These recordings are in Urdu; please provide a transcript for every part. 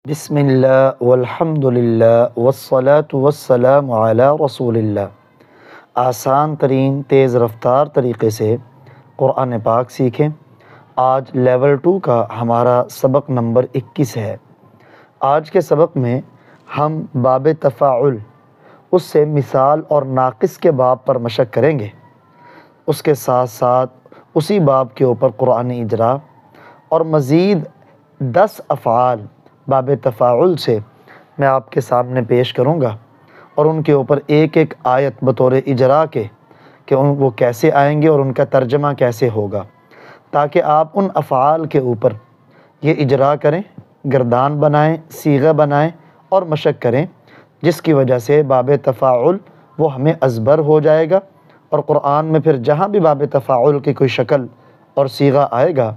بسم اللہ والحمد للہ والصلاة والسلام علی رسول اللہ۔ آسان ترین تیز رفتار طریقے سے قرآن پاک سیکھیں۔ آج لیول 2 کا ہمارا سبق نمبر 21 ہے۔ آج کے سبق میں ہم باب تفاعل، اس سے مثال اور ناقص کے باب پر مشق کریں گے۔ اس کے ساتھ ساتھ اسی باب کے اوپر قرآنی اجرا اور مزید 10 افعال باب تفاعل سے میں آپ کے سامنے پیش کروں گا، اور ان کے اوپر ایک ایک آیت بطور اجرا کے کہ وہ کیسے آئیں گے اور ان کا ترجمہ کیسے ہوگا، تاکہ آپ ان افعال کے اوپر یہ اجرا کریں، گردان بنائیں، صیغہ بنائیں اور مشق کریں، جس کی وجہ سے باب تفاعل وہ ہمیں ازبر ہو جائے گا، اور قرآن میں پھر جہاں بھی باب تفاعل کی کوئی شکل اور صیغہ آئے گا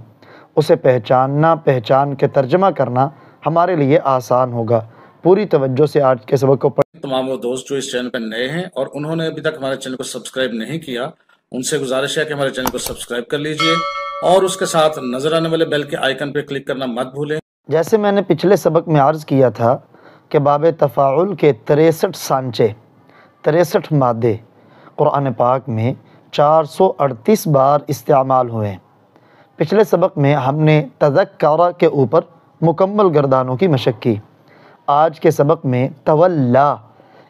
اسے پہچان کے ترجمہ کرنا ہمارے لیے آسان ہوگا۔ پوری توجہ سے آج کے سبق کو پڑھیں۔ تمام وہ دوست جو اس چینل پر نئے ہیں اور انہوں نے ابھی تک ہمارے چینل کو سبسکرائب نہیں کیا، ان سے گزارش ہے کہ ہمارے چینل کو سبسکرائب کر لیجئے اور اس کے ساتھ نظر آنے والے بیل کے آئیکن پہ کلک کرنا مت بھولیں۔ جیسے میں نے پچھلے سبق میں عرض کیا تھا کہ باب تفاعل کے 63 سانچے، 63 مادے قرآن پاک میں 438 بار استعمال ہوئے ہیں۔ پچھلے سبق میں ہم نے تذکرہ کے اوپر مکمل گردانوں کی مشق کی۔ آج کے سبق میں تولا،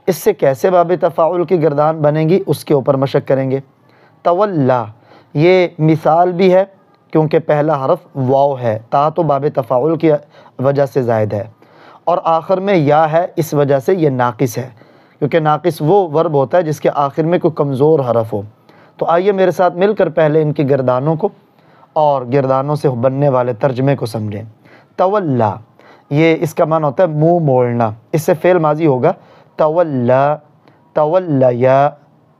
اس سے کیسے باب تفاعل کی گردان بنے گی اس کے اوپر مشق کریں گے۔ تولا یہ مثال بھی ہے کیونکہ پہلا حرف واو ہے، تا تو باب تفاعل کی وجہ سے زائد ہے، اور آخر میں یا ہے، اس وجہ سے یہ ناقص ہے، کیونکہ ناقص وہ ورب ہوتا ہے جس کے آخر میں کوئی کمزور حرف ہو۔ تو آئیے میرے ساتھ مل کر پہلے ان کی گردانوں کو اور گردانوں سے بننے والے ترجمے کو سمجھیں۔ تولا، یہ اس کا معنی ہوتا ہے منہ موڑنا، اس سے فعل ماضی ہوگا تولا، تولیا،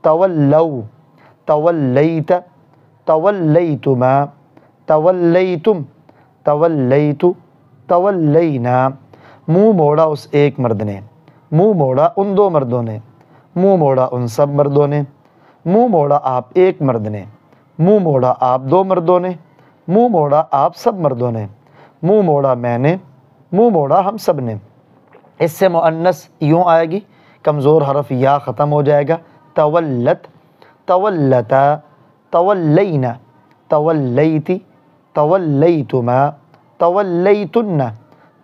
تولو، تولیت، تولیتما، تولیتم، تولیت، تولینا۔ منہ موڑا اس ایک مرد نے، منہ موڑا ان دو مردوں نے، منہ موڑا ان سب مردوں نے، منہ موڑا آپ ایک مرد نے، منہ موڑا آپ دو مردوں نے، منہ موڑا آپ سب مردوں نے، منہ موڑا میں نے، منہ موڑا ہم سب نے۔ اس سے مؤنث یوں آئے گی، کمزور حرف یا ختم ہو جائے گا، تولت، تولتا، تولینا، تولیتی، تولیتما، تولیتن،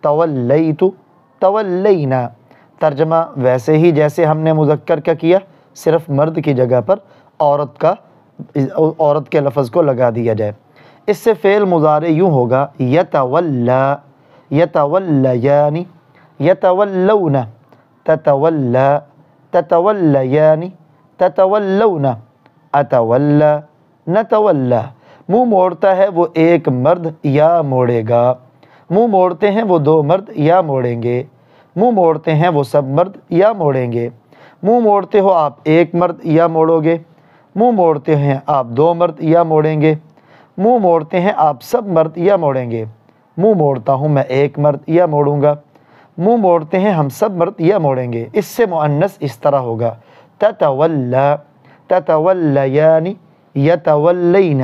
تولیت، تولینا۔ ترجمہ ویسے ہی جیسے ہم نے مذکر کا کیا، صرف مرد کی جگہ پر عورت کے لفظ کو لگا دیا جائے۔ اس سے فعل مضارع یوں ہوگا یتولا، یتولیان، یتولون، تتولا، تتولیان، تتولون، اتولا، نتولا۔ منہ موڑتا ہے وہ ایک مرد یا موڑے گا، منہ موڑتے ہیں وہ دو مرد یا موڑیں گے، منہ موڑتے ہیں وہ سب مرد یا موڑیں گے، منہ موڑتے ہو آپ ایک مرد یا موڑو گے، منہ موڑتے ہیں آپ دو مرد یا موڑیں گے، منہ موڑتے ہیں آپ سب مرد یا موڑیں گے، منہ موڑتا ہوں میں ایک مرد یا موڑوں گا، منہ موڑتے ہیں ہم سب مرد یا موڑیں گے۔ اس سے مؤنث اس طرح ہوگا تتولا، تتولیان، یتولین،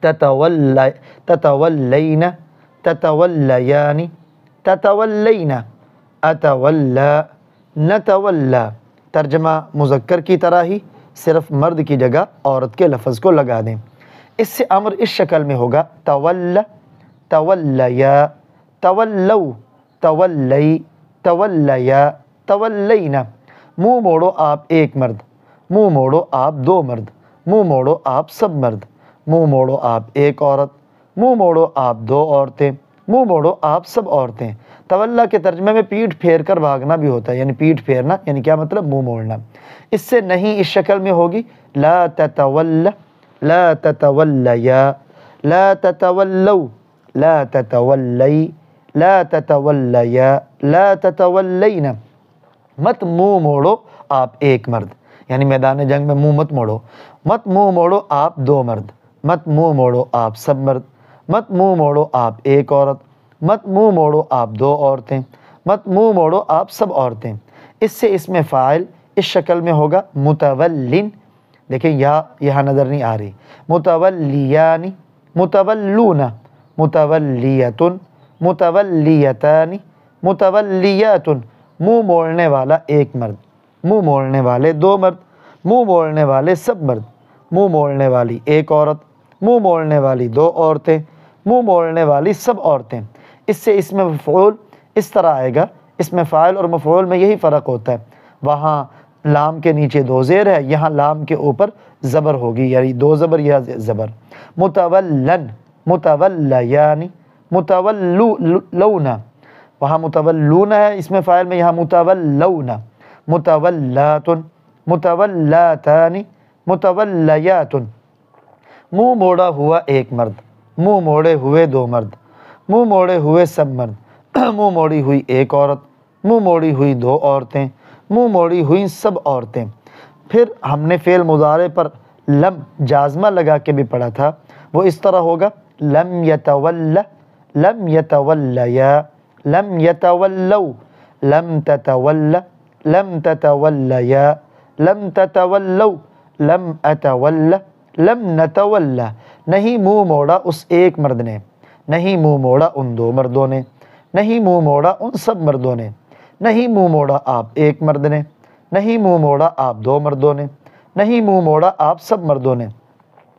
تتولین، تتولیان، تتولین، اتولا، نتولا۔ ترجمہ مذکر کی طرح ہی صرف مرد کی جگہ عورت کے لفظ کو لگا دیں۔ اس سے امر اس شکل میں ہوگا تولا، تولیا، تولو، تولی، تولیا، تولینا۔ منہ موڑو آپ ایک مرد، منہ موڑو آپ دو مرد، منہ موڑو آپ سب مرد، منہ موڑو آپ ایک عورت، منہ موڑو آپ دو عورتیں، منہ موڑو آپ سب عورتیں۔ تولا کے ترجمے میں پیٹھ پھیر کر بھاگنا بھی ہوتا ہے، یعنی پیٹھ پھیرنا، یعنی کیا مطلب؟ منہ موڑنا۔ اس سے نہیں اس شکل میں ہوگی لا تتولا، لا تتولیا، لا تتولو، لا تتولی، لا تتولیا، لا تتولینا۔ مت منہ موڑو آپ ایک مرد، یعنی میدان جنگ میں منہ مت موڑو، مت منہ موڑو آپ دو مرد، مت منہ موڑو آپ سب مرد، مت منہ موڑو آپ ایک عورت، مت منہ موڑو آپ دو عورتیں، مت منہ موڑو آپ سب عورتیں۔ اس سے اس میں فاعل اس شکل میں ہوگا متولن، دیکھیں یہاں نظر نہیں آ رہی، متولیان، متولون، متولیتن، متولیتان، متولیات منہ موڑنے والا ایک مرد، منہ موڑنے والے دو مرد، منہ موڑنے والے سب مرد، منہ موڑنے والی ایک عورت، منہ موڑنے والی دو عورتیں، منہ موڑنے والی سب عورتیں۔ اس سے اس میں مفعول اس طرح آئے گا، اس میں فاعل اور مفعول میں یہی فرق ہوتا ہے، وہاں لام کے نیچے دو زیر ہے، یہاں لام کے اوپر زبر ہوگی، یعنی دو زبر یا زبر۔ متولن متولیان متولون، وہاں متولون ہے اس میں فاعل میں، یہاں متولون۔ متولات متولاتان متولیات، منہ موڑا ہوا ایک مرد، منہ موڑے ہوئے دو مرد، منہ موڑے ہوئے سب مرد، منہ موڑی ہوئی ایک عورت، منہ موڑی ہوئی دو عورتیں، منہ موڑی ہوئی سب عورتیں۔ پھر ہم نے فعل مضارع پر لم جازمہ لگا کے بھی پڑھا تھا، وہ اس طرح ہوگا لم یتول لم یتولیا لم یتولوا لم تتول لم تتولیا لم تتولوا لم اتول لم نتول۔ نہیں منہ موڑا اس ایک مرد نے، نہیں منہ موڑا ان دو مردوں نے، نہیں منہ موڑا ان سب مردوں نے، نہیں منہ موڑا آپ ایک مرد نے، نہیں منہ موڑا آپ دو مردوں نے، نہیں منہ موڑا آپ سب مردوں نے،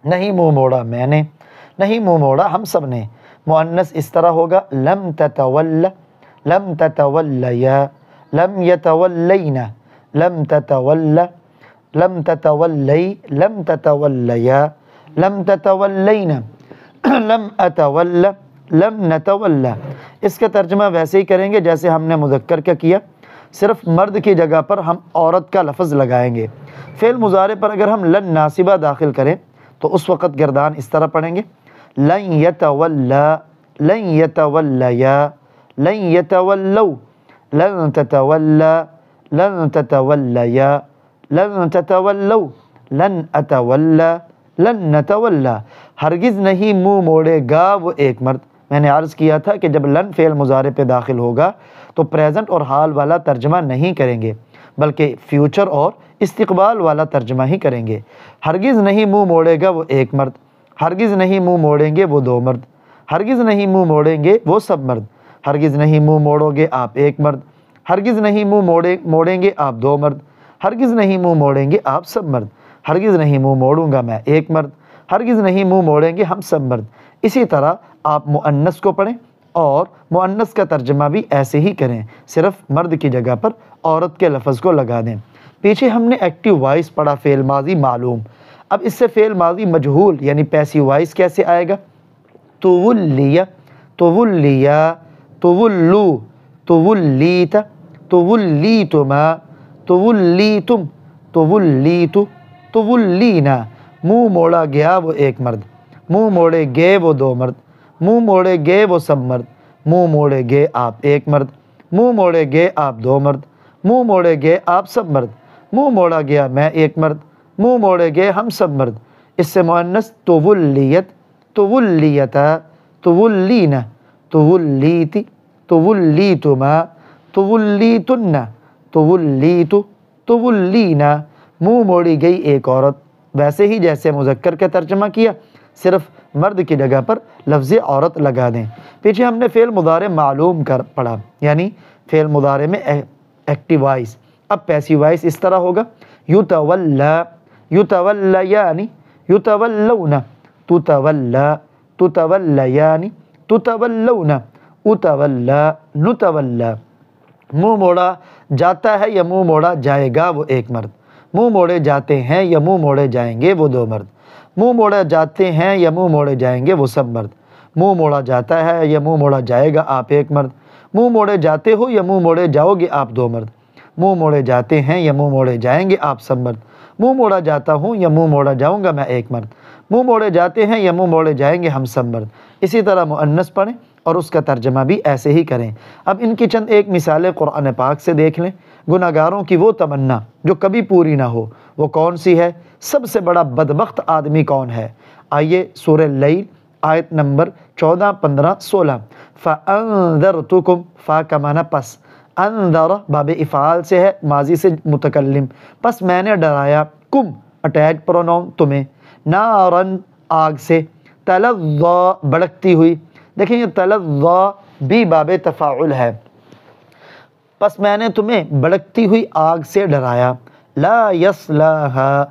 نہیں منہ موڑا میں نے، نہیں منہ موڑا ہم سب نے۔ مؤنث اس طرح ہوگا لم تتول لم تتولیا لم یتولین لم تتول لم تتولی لم تتولیا لم تتولین لم اتول لم نتول۔ اس کا ترجمہ ویسے ہی کریں گے جیسے ہم نے مذکر کا کیا، صرف مرد کی جگہ پر ہم عورت کا لفظ لگائیں گے۔ فعل مضارع پر اگر ہم لن ناصبہ داخل کریں تو اس وقت گردان اس طرح پڑھیں گے لن یتولا لن یتولیا لن یتولوا لن تتولا لن تتولیا لن تتولوا لن اتولا لن نتولا۔ ہرگز نہیں منہ موڑے گا وہ ایک مرد۔ میں نے عرض کیا تھا کہ جب لن فعل مضارع پہ داخل ہوگا تو پریزنٹ اور حال والا ترجمہ نہیں کریں گے، بلکہ فیوچر اور استقبال والا ترجمہ ہی کریں گے۔ ہرگز نہیں منہ موڑے گا وہ ایک مرد، ہرگز نہیں منہ موڑیں گے وہ دو مرد، ہرگز نہیں منہ موڑیں گے وہ سب مرد، ہرگز نہیں منہ موڑو گے آپ ایک مرد، ہرگز نہیں منہ موڑیں گے آپ دو مرد، ہرگز نہیں منہ موڑیں گے آپ سب مرد، ہرگز نہیں منہ موڑوں گا میں ایک مرد، ہرگز نہیں منہ موڑیں گے ہم سب مرد۔ اسی طرح آپ مؤنث کو پڑھیں اور مؤنث کا ترجمہ بھی ایسے ہی کریں، صرف مرد کی جگہ پر عورت کے لفظ کو لگا دیں۔ پیچھے ہم نے ایکٹیو وائس پڑھا فعل ماضی معلوم، اب اس سے فعل ماضی مجہول یعنی پیسیو وائس کیسے آئے گا؟ تولیہ تولیا تولو تولیت تولیتما تولیتم تولیت تولینا۔ منہ موڑا گیا وہ ایک مرد، منہ موڑے گئے وہ دو مرد، منہ موڑے گئے وہ سب مرد، منہ موڑے گئے آپ ایک مرد، منہ موڑے گئے آپ دو مرد، منہ موڑے گئے آپ سب مرد، منہ موڑا گیا میں ایک مرد، منہ موڑے گئے ہم سب مرد۔ اس سے مؤنث تولیت تولیتا تولینا تولیتی تولیتما تولیتن تولیت تولینا۔ منہ موڑی گئی ایک عورت، ویسے ہی جیسے مذکر کا ترجمہ کیا، صرف مرد کی جگہ پر لفظ عورت لگا دیں۔ پیچھے ہم نے فعل مضارع معلوم کر پڑھا، یعنی فعل مضارع میں ایکٹیو وائس۔ اب پیسیو وائس اس طرح ہوگا یتولا یتولیان یتولون تتولا تتولیان تتولون اتولا نتولا۔ منہ موڑا جاتا ہے یا منہ موڑا جائے گا وہ ایک مرد، منہ موڑے جاتے ہیں یا منہ موڑے جائیں گے وہ دو مرد، منہ موڑا جاتے ہیں یا منہ موڑے جائیں گے وہ سب مرد، منہ موڑا جاتا ہے یا منہ موڑا جائے گا آپ ایک مرد، منہ موڑے جاتے ہو یا منہ موڑے جاؤ گے آپ دو مرد، منہ موڑے جاتے ہیں یا منہ موڑے جائیں گے آپ سب مرد، منہ موڑا جاتا ہوں یا منہ موڑا جاؤں گا میں ایک مرد، منہ موڑے جاتے ہیں یا منہ موڑے جائیں گے ہم سب مرد۔ اسی طرح مؤنث پڑھیں اور اس کا ترجمہ بھی ایسے ہی کریں۔ اب ان کی چند ایک مثالیں قرآن پاک سے دیکھ لیں۔ گناہ گاروں کی وہ تمنا جو کبھی پوری نہ ہو وہ کون سی ہے؟ سب سے بڑا بدبخت آدمی کون ہے؟ آئیے سورہ لیل آیت نمبر 14، 15، 16۔ فَأَنذَرْتُكُمْ، فا کا معنی پس، انذر باب افعال سے ہے، ماضی سے متکلم، پس میں نے ڈرایا، کم اٹیچ پروناؤن تمہیں، نارن آگ سے، تلظی بڑکتی ہوئی۔ دیکھیں یہ تلظی بھی باب تفاعل ہے، پس میں نے تمہیں بھڑکتی ہوئی آگ سے ڈرایا. لا یصلاھا،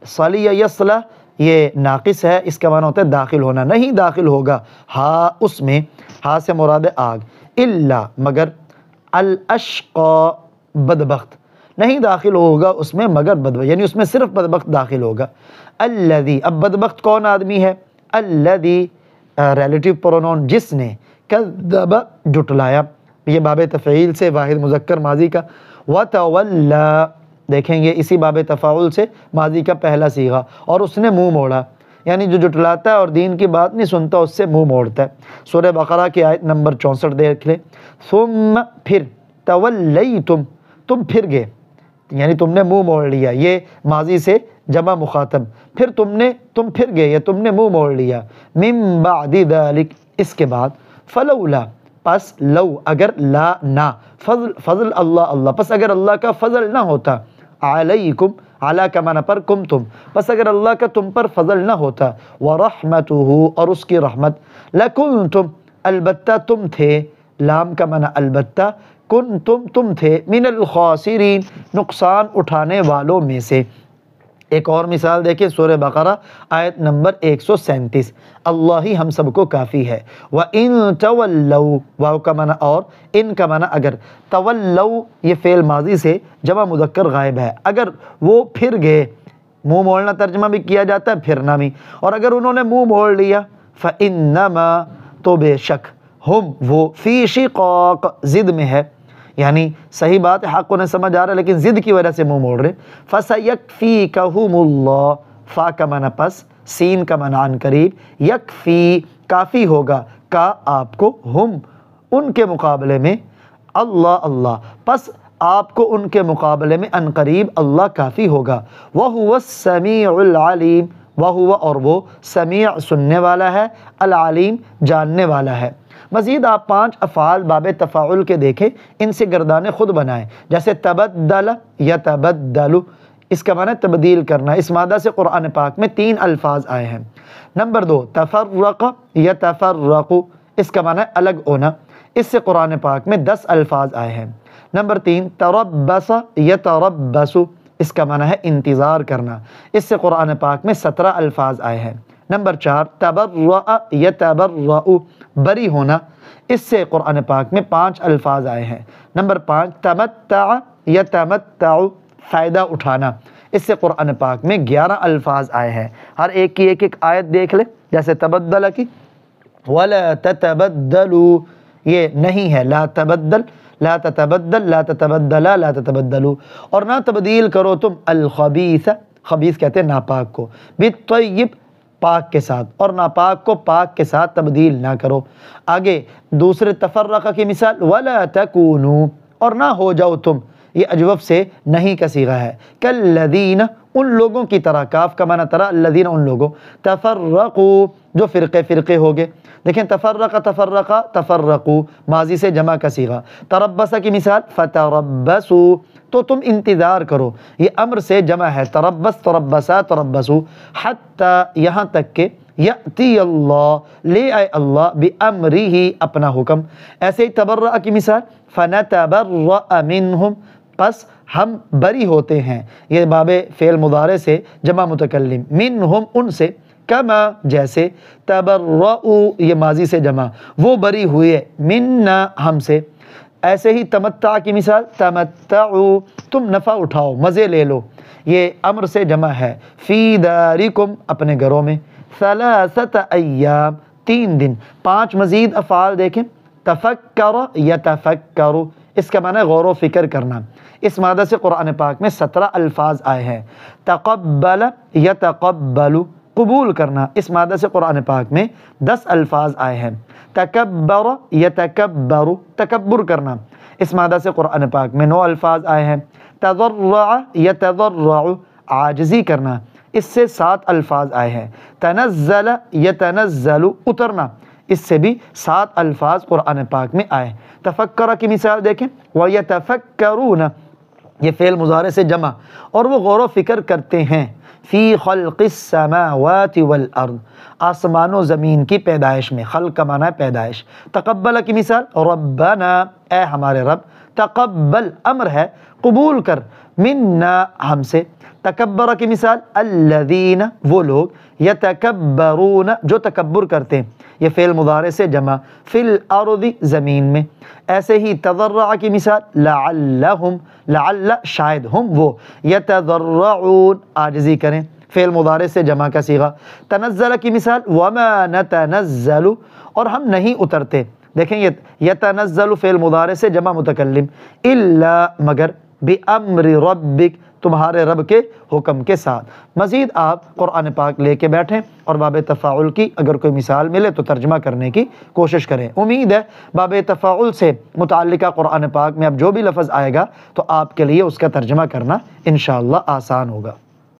صلی یصلا یہ ناقص ہے، اس کا معنی ہوتا ہے داخل ہونا، نہیں داخل ہوگا ہا اس میں، ہا سے مراد ہے آگ، الا مگر، الاشقا بدبخت، نہیں داخل ہوگا اس میں مگر بدبخت، یعنی اس میں صرف بدبخت داخل ہوگا. الذی، اب بدبخت کون آدمی ہے؟ الذی ریلیٹیو پرونون، جس نے، کذب جھٹلایا، یہ باب تفعیل سے واحد مذکر ماضی کا، وتولا دیکھیں گے اسی باب تفاعل سے ماضی کا پہلا صیغہ، اور اس نے منہ موڑا، یعنی جو جھٹلاتا ہے اور دین کی بات نہیں سنتا اس سے منہ موڑتا ہے. سورہ بقرہ کی آیت نمبر 64 دیکھ لیں. ثم پھر، تولیتم تم پھر گئے، یعنی تم نے منہ موڑ لیا، یہ ماضی سے جمع مخاطب، پھر تم پھر گئے یا تم نے منہ موڑ لیا. من بعد ذلک اس کے بعد، فلولا پس، لو اگر، لا نہ، فضل اللہ پس اگر اللہ کا فضل نہ ہوتا، علیکم علی کا معنی پر، کم تم پس اگر اللہ کا تم پر فضل نہ ہوتا، ورحمتہ اور اس کی رحمت، لکنتم البتہ تم تھے، لام کا معنی البتہ، کنتم تم تھے، من الخاسرین نقصان اٹھانے والوں میں سے. ایک اور مثال دیکھیں سورہ بقرہ آیت نمبر 137، اللہ ہی ہم سب کو کافی ہے. وَإِن تَوَلَّوْا واو کا معنی اور، ان کا معنی اگر، تولو یہ فعل ماضی سے جمع مذکر غائب ہے، اگر وہ پھر گئے، منہ موڑنا ترجمہ بھی کیا جاتا ہے پھرنا بھی، اور اگر انہوں نے منہ موڑ لیا، فَإِنَّمَا تو بے شک، ہم وہ، فی شقاق ضد میں ہے، یعنی صحیح بات ہے، حق انہیں سمجھ آ رہا ہے لیکن ضد کی وجہ سے منہ موڑ رہے. فَسَيَكْفِيكَهُمُ اللَّهُ فا کا معنی پس، سین کا معنی عن قریب، یکفی کافی ہوگا، کا آپ کو، ہم ان کے مقابلے میں، اللہ پس آپ کو ان کے مقابلے میں ان قریب اللہ کافی ہوگا. وَهُوَ السَّمِيعُ الْعَلِيمُ وَهُوَ اور وہ، سمیع سننے والا ہے، العلیم جاننے والا ہے. مزید آپ 5 افعال باب تفاعل کے دیکھیں، ان سے گردانیں خود بنائیں، جیسے تبدل یتبدل، اس کا معنی تبدیل کرنا، اس مادہ سے قرآن پاک میں 3 الفاظ آئے ہیں. نمبر 2 تفرق یتفرق، اس کا معنی الگ ہونا، اس سے قرآن پاک میں 10 الفاظ آئے ہیں. نمبر 3 تربص یتربص، اس کا معنی ہے انتظار کرنا، اس سے قرآن پاک میں 17 الفاظ آئے ہیں. نمبر 4 تبرأ یتبرأ، بری ہونا، اس سے قرآن پاک میں 5 الفاظ آئے ہیں. نمبر 5 تمتع یتمتع، فائدہ اٹھانا، اس سے قرآن پاک میں 11 الفاظ آئے ہیں. ہر ایک کی ایک آیت دیکھ لے، جیسے تبدل کی، ولا تتبدلوا یہ نہیں ہے، لا تبدل، لا تتبدل، لا تتبدلا، لا تتبدلوا، اور نہ تبدیل کرو تم الخبیث، خبیث کہتے ہیں ناپاک کو، بالطیب پاک کے ساتھ، اور ناپاک کو پاک کے ساتھ تبدیل نہ کرو. آگے دوسرے تفرقہ کی مثال، ولا تکونوا اور نہ ہو جاؤ تم، یہ اجوف سے نہیں کا صیغہ ہے، کالذین ان لوگوں کی طرح، کاف کا معنی طرح، الذین ان لوگوں، تفرقوا جو فرقے ہو گئے. دیکھیں تفرقوا ماضی سے جمع کا صیغہ. تربص کی مثال، فتربصوا تو تم انتظار کرو، یہ امر سے جمع ہے، تربص تربصا تربصوا، حتی یہاں تک کہ، یأتی اللہ لے آئے اللہ، بامرہ اپنا حکم. ایسے ہی تبرأ کی مثال، فنتبرأ منہم پس ہم بری ہوتے ہیں، یہ باب فعل مضارع سے جمع متکلم، منہم ان سے، کما جیسے، تبرؤ یہ ماضی سے جمع، وہ بری ہوئے، منا ہم سے. ایسے ہی تمتع کی مثال، تمتعوا تم نفع اٹھاؤ، مزے لے لو، یہ امر سے جمع ہے، فی دارکم اپنے گھروں میں، ثلاثۃ ایام 3 دن. 5 مزید افعال دیکھیں، تفکر یتفکر، اس کا معنی غور و فکر کرنا، اس مادہ سے قرآن پاک میں 17 الفاظ آئے ہیں. تقبل یتقبل قبول کرنا، اس مادہ سے قرآن پاک میں 10 الفاظ آئے ہیں. تکبر یتکبر تکبر کرنا، اس مادہ سے قرآن پاک میں 9 الفاظ آئے ہیں. تضرع یتضرع عاجزی کرنا، اس سے 7 الفاظ آئے ہیں. تنزل یتنزل اترنا، اس سے بھی 7 الفاظ قرآن پاک میں آئے. تفکر کی مثال دیکھیں، وَيَتَفَكَّرُونَ یہ فعل مضارع سے جمع، اور وہ غور و فکر کرتے ہیں، فی خلق السماوات والارض آسمان و زمین کی پیدائش میں، خلق کا معنی ہے پیدائش. تقبل کی مثال، ربنا اے ہمارے رب، تقبل امر ہے قبول کر، منا ہم سے، تکبر کی مثال الذین وہ لوگ، یتکبرون جو تکبر کرتے ہیں، یہ فعل مضارع سے جمع، فی الارض زمین میں۔ ایسے ہی تضرع کی مثال لعلہم، لعل شاید ہم وہ، یتضرعون عاجزی کریں، فعل مضارع سے جمع کا صیغہ۔ تنزل کی مثال وما نتنزل، اور ہم نہیں اترتے، دیکھیں یہ یتنزل فعل مضارع سے جمع متکلم، الا مگر، بامر ربک تمہارے رب کے حکم کے ساتھ۔ مزید آپ قرآن پاک لے کے بیٹھیں اور باب تفاعل کی اگر کوئی مثال ملے تو ترجمہ کرنے کی کوشش کریں۔ امید ہے باب تفاعل سے متعلقہ قرآن پاک میں اب جو بھی لفظ آئے گا تو آپ کے لیے اس کا ترجمہ کرنا انشاءاللہ آسان ہوگا۔